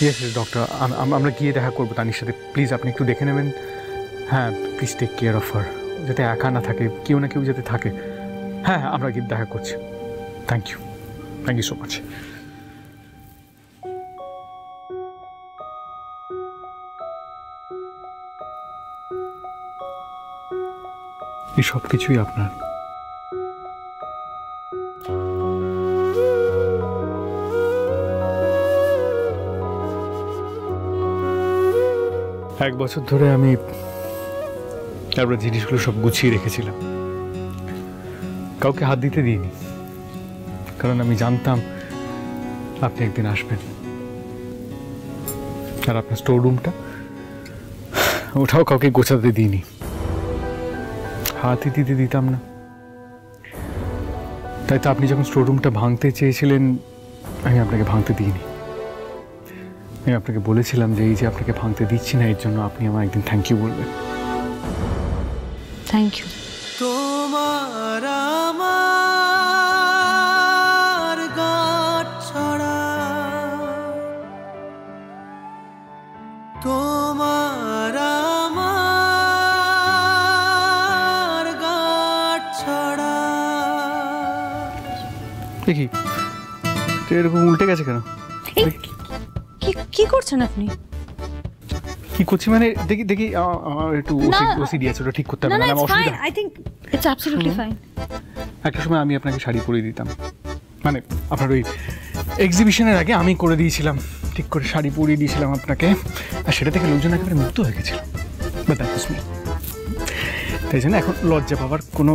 Yes doctor, আমরা গিয়ে দেখা করবো তানির সাথে। প্লিজ আপনি একটু দেখে নেবেন। হ্যাঁ please take care of her, যাতে একা না থাকে, কেউ না কেউ যাতে থাকে। হ্যাঁ আমরা গিয়ে দেখা করছি। Thank you so much. এই সব কিছুই আপনার। এক বছর ধরে আমি তারপরে জিনিসগুলো সব গুছিয়ে রেখেছিলাম, কাউকে হাত দিতে দিইনি, কারণ আমি জানতাম আপনি একদিন আসবেন। আর আপনার স্টোর রুমটা, ওটাও কাউকে গোছাতে দিইনি, হাতই দিতাম না। তাই তো আপনি যখন স্টোর রুমটা ভাঙতে চেয়েছিলেন, আমি আপনাকে ভাঙতে দিইনি। আমি আপনাকে বলেছিলাম যে এই যে আপনাকে ভাঙতে দিচ্ছি না, এর জন্য আপনি আমার একদিন থ্যাংক ইউ বলবেন। Thank you. তোমার আমার গাঁট ছড়া, তোমার আমার গাঁট ছড়া। দেখি এরকম উল্টে গেছে কেন? কি করছেন আপনি? কি করছি মানে দেখি একটু ওসিডি আছে, ওটা ঠিক করতে হবে। I think it's absolutely fine. একটা সময় আমি আপনাকে শাড়ি পরিয়ে দিতাম, মানে আপনার ওই এক্সিবিশনের আগে আমি করে দিয়েছিলাম, ঠিক করে শাড়ি পরিয়ে দিয়েছিলাম আপনাকে, আর সেটা থেকে লোকজন একেবারে মুক্ত হয়ে গেছিল। But that was me. তাই জন্য এখন লজ্জা পাওয়ার কোনো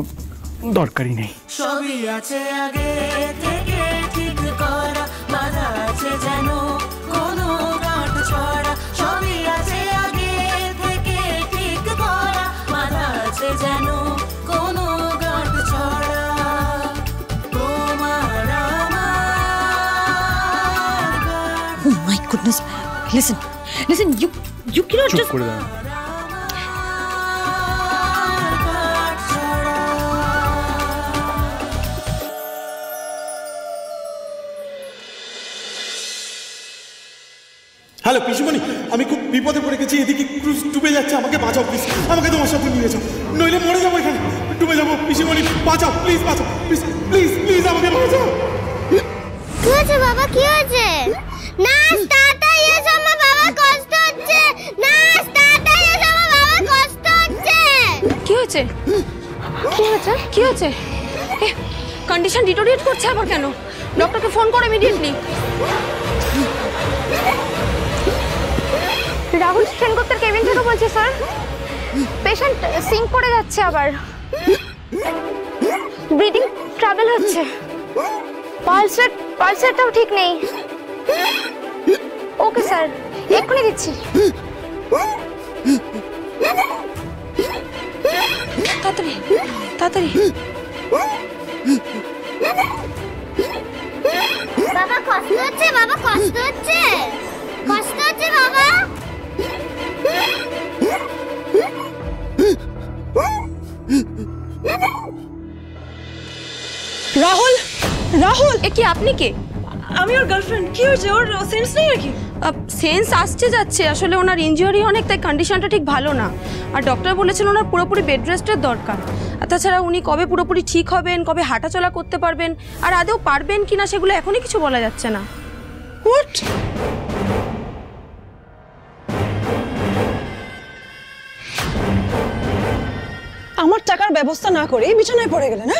দরকারই নেই। সবই আছে আগে থেকে ঠিক করা, বাধা আছে যেন কোনো গাঁট ছড়া। সবই আছে আগে থেকে ঠিক করা, বাধা আছে যেন কোনো গাঁট ছড়া। তোমার আমার। Oh my goodness. Listen, you cannot চুপ just করে দাঁড়ান। হ্যালো পিসিমণি, আমি খুব বিপদে পড়ে গেছি, এদিকে ক্রুজ ডুবে যাচ্ছে, আমাকে বাঁচাও প্লিজ, আমাকে তোমার সাথে নিয়ে যাও, নইলে মরে যাবো এখানে, ডুবে যাবো। পিসিমণি বাঁচাও প্লিজ, বাঁচাও প্লিজ প্লিজ প্লিজ, আমাকে বাঁচাও। কি হয়েছে বাবা, কি হয়েছে? না তাড়াতাড়ি এসো, আমার বাবার কষ্ট হচ্ছে। না তাড়াতাড়ি এসো, আমার বাবার কষ্ট হচ্ছে। কি হয়েছে? কি হয়েছে? কন্ডিশন ডিটোরিয়েট করছে আবার কেন? ডক্টরকে ফোন করো ইমিডিয়েটলি। রাহুল সেনগুপ্তের কেবিন থেকে বলছি স্যার। পেশেন্ট সিঙ্ক করে যাচ্ছে, আবার ব্রিদিং ট্রাভেল হচ্ছে, পালসেটটাও ঠিক নেই। ওকে স্যার, এক্ষুনি দিচ্ছি। তাড়াতাড়ি। বাবা কষ্ট হচ্ছে, বাবা কষ্ট হচ্ছে, কষ্ট হচ্ছে বাবা। রাহুল এ কি? আপনি কে? আমি ওর গার্লফ্রেন্ড। কি হয়েছে? ওর সেন্স নেই নাকি? সেন্স আসছে যাচ্ছে, আসলে ওনার ইনজুরি অনেক, তাই কন্ডিশনটা ঠিক ভালো না। আর ডক্টর বলেছেন ওনার পুরোপুরি বেড রেস্টের দরকার। আর তাছাড়া উনি কবে পুরোপুরি ঠিক হবেন, কবে হাঁটাচলা করতে পারবেন, আর আদৌ পারবেন কিনা সেগুলো এখনই কিছু বলা যাচ্ছে না। হোয়াট? আমার টাকার ব্যবস্থা না করে বিছানায় পড়ে গেলে না?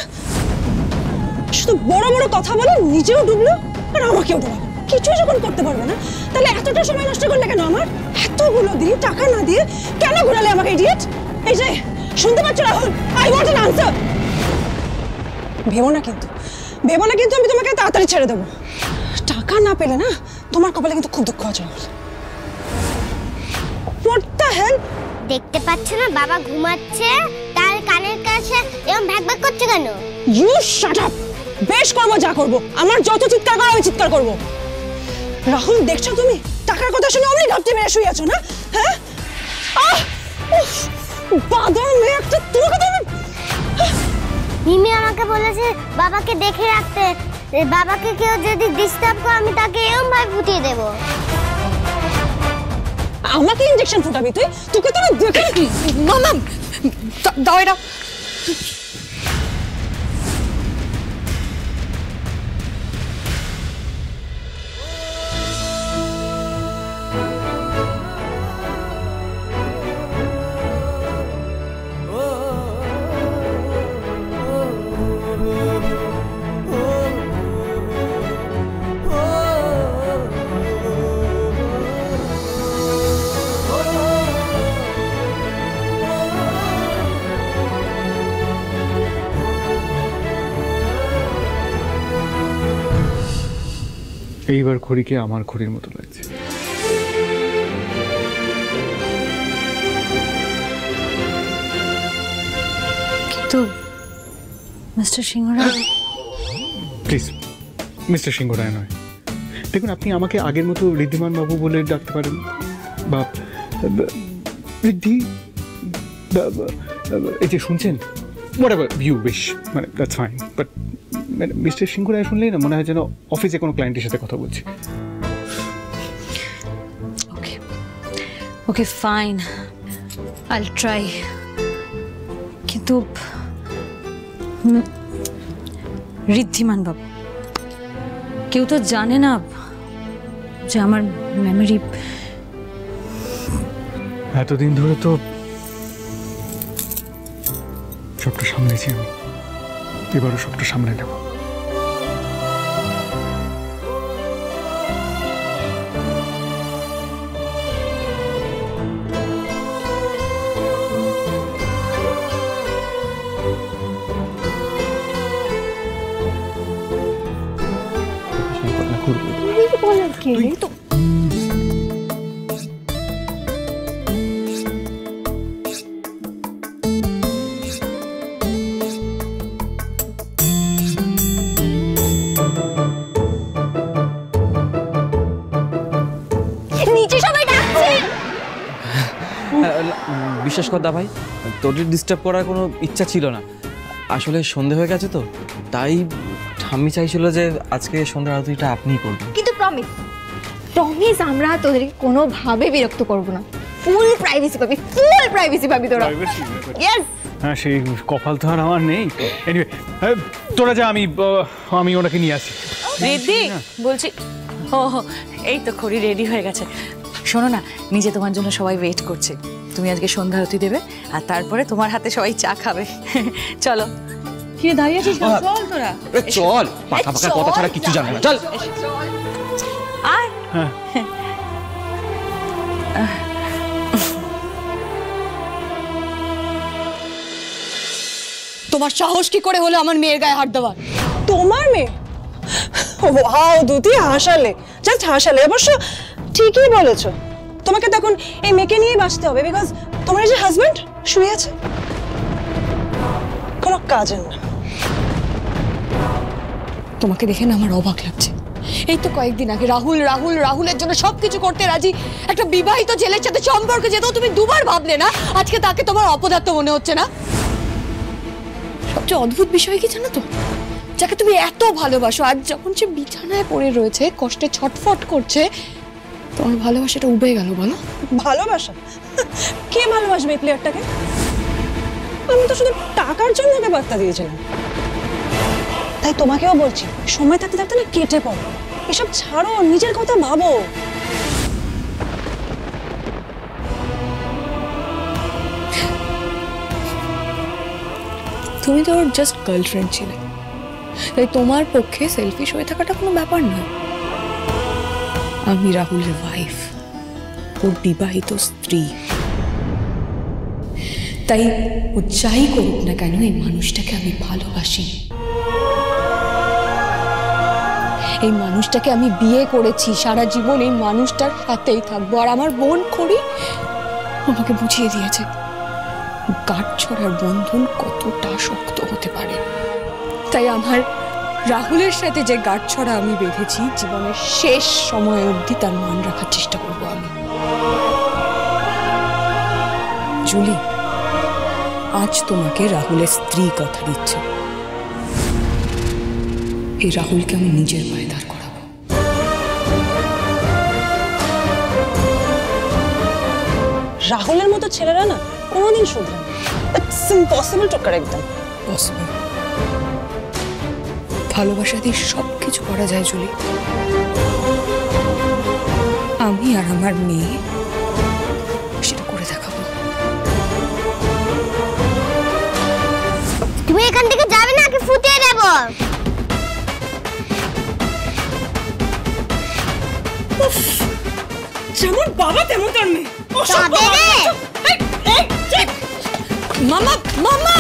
শুধু বড় বড় কথা বলে নিজেও ডুবলো আর আমাকেও ডুবালো। কিছুই যখন করতে পারবে না, তাহলে এতটা সময় নষ্ট করলে কেন? আমার এতগুলো দিন টাকা না দিয়ে কেন ঘুরালে আমাকে ইডিয়েট? এই যে শুনতে পাচ্ছ Rahul, I want an answer. ভেবো না কিন্তু আমি তোমাকে তাড়াতাড়ি ছেড়ে দেবো। টাকা না পেলে না তোমার কপালে কিন্তু খুব দুঃখ আছে। What the hell? দেখতে পাচ্ছ না বাবা ঘুমাচ্ছে, তার কানের কাছে এরকম ভ্যাক করছে কেন? You shut up. বেশ করবো যা করবো, আমার যত চিৎকার করা আমি চিৎকার করবো। রাহুল দেখছো তুমি টাকার কথা শুনে অমনি ঘাপটি মেরে শুয়ে আছো না? হ্যাঁ বাদর মেয়ে একটা। তোমাকে তো মিমি আমাকে বলেছে বাবাকে দেখে রাখতে, বাবাকে কেউ যদি ডিস্টার্ব করে আমি তাকে এরকম ভাবে ফুটিয়ে দেবো। আমাকে ইনজেকশন ফুটাবি তুই? তোকে তো দেখে মামা দাও এটা। এইবার ঘড়িকে আমার ঘড়ির মতো লাগছে। কিন্তু মিস্টার সিংহরায়, প্লিজ মিস্টার সিংহ রায় নয়। দেখুন, আপনি আমাকে আগের মতো ঋদ্ধিমান বাবু বলে ডাকতে পারেন, বা ঋদ্ধি, এই যে শুনছেন, whatever you wish, মানে দ্যাটস ফাইন। বাট মিস্টার সিংহ রায় শুনলেই না মনে হয় যেন অফিসে কোনো ক্লায়েন্টের সাথে কথা বলছি। ওকে ওকে ফাইন, আইল ট্রাই। কিন্তু ঋদ্ধিমান বাবু, কেউ তো জানে না যে আমার মেমোরি। এতদিন ধরে তো সবটা সামলেছি আমি, এবারও সবটা সামলে নেব। নিচে সবাই ডাকছে। বিশ্বাস কর দা ভাই, তোদের ডিস্টার্ব করার কোনো ইচ্ছা ছিল না। আসলে সন্ধে হয়ে গেছে তো, তাই ঠাম্মি চাইছিল যে আজকে সন্ধ্যার আরতিটা আপনিই করবেন। কিন্তু প্রমিস প্রমিস আমরা তোদেরকে কোনোভাবে বিরক্ত করব না। ফুল প্রাইভেসি পাবি, ফুল প্রাইভেসি পাবি তোরা। ইয়েস। হ্যাঁ, সেই কপাল তো আর আমার নেই। এনিওয়ে, তোরা যা, আমি ওনাকে নিয়ে আসি। রেডি বলছি। ও এই তো খড়ি রেডি হয়ে গেছে। শোনো না, নিজে তোমার জন্য সবাই ওয়েট করছে। তুমি আজকে সন্ধ্যা আরতি দেবে, আর তারপরে তোমার হাতে সবাই চা খাবে। চলো। কি দাঁড়িয়ে আছিস? চল তোরা। চল, পাকা পাকা কথা ছাড়া কিছু জানে না। চল। আয়। তোমার সাহস কি করে হলো আমার মেয়ের গায়ে হাত দেওয়ার? তোমার মেয়ে? Wow দুতি, হাসালে, just হাসালে। অবশ্য ঠিকই বলেছো, তোমাকে তখন এই মেয়েকে নিয়েই বাঁচতে হবে, বিকজ তোমার যে হাজবেন্ড শুয়ে আছে, কোনো কাজের না। তোমাকে দেখে না আমার অবাক লাগছে। এই তো কয়েকদিন আগে রাহুলের জন্য সবকিছু করতে রাজি একটা বিবাহিত ছেলের সাথে সম্পর্কে যেতেও তুমি দুবার ভাবলে না, আজকে তাকে তোমার অপদার্থ মনে হচ্ছে না? সবচেয়ে অদ্ভুত বিষয় কি জানো তো, যাকে তুমি এত ভালোবাসো, আজ যখন সে বিছানায় পড়ে রয়েছে, কষ্টে ছটফট করছে, তোমার ভালোবাসাটা উবে গেল। বলো, ভালোবাসা? কে ভালোবাসবে এই প্লেয়ারটাকে? আমি তো শুধু টাকার জন্য ওকে বার্তা দিয়েছিলাম। তাই তোমাকেও বলছি, সময় থাকতে থাকতে না কেটে পড়ো, এসব ছাড়ো, নিজের কথা ভাবো। তুমি তো ওর জাস্ট গার্লফ্রেন্ড ছিলে, তাই তোমার পক্ষে সেলফিশ হয়ে থাকাটা কোনো ব্যাপার নয়। আমি রাহুলের ওয়াইফ, ওর বিবাহিত স্ত্রী। তাই ও যাই করুক না কেন, এই মানুষটাকে আমি ভালোবাসি। এই মানুষটাকে আমি বিয়ে করেছি, সারা জীবন এই মানুষটার সাথেই থাকবো। আর আমার বোন খড়ি আমাকে বুঝিয়ে দিয়েছে গাঁটছড়ার বন্ধন কতটা শক্ত হতে পারে। তাই আমার রাহুলের সাথে যে গাঁটছড়া আমি বেঁধেছি, জীবনের শেষ সময় অবধি তার মান রাখার চেষ্টা করব আমি। জুলি, আজ তোমাকে রাহুলের স্ত্রী কথা দিচ্ছে। এই রাহুলকে আমি নিজের পায়ে দাঁড় করাবো। রাহুলের মতো ছেলেরা না কোনোদিন শুধরে না। It's impossible to correct them. Possible. ভালোবাসা দিয়ে সব কিছু করা যায় জুলি। আমি আর আমার মেয়ে সেটা করে দেখাবো। তুমি এখান থেকে যাবে না, কি ফুটিয়ে দেব? যেমন বাবা তেমন তার মেয়ে। যাবে রে। মামা মামা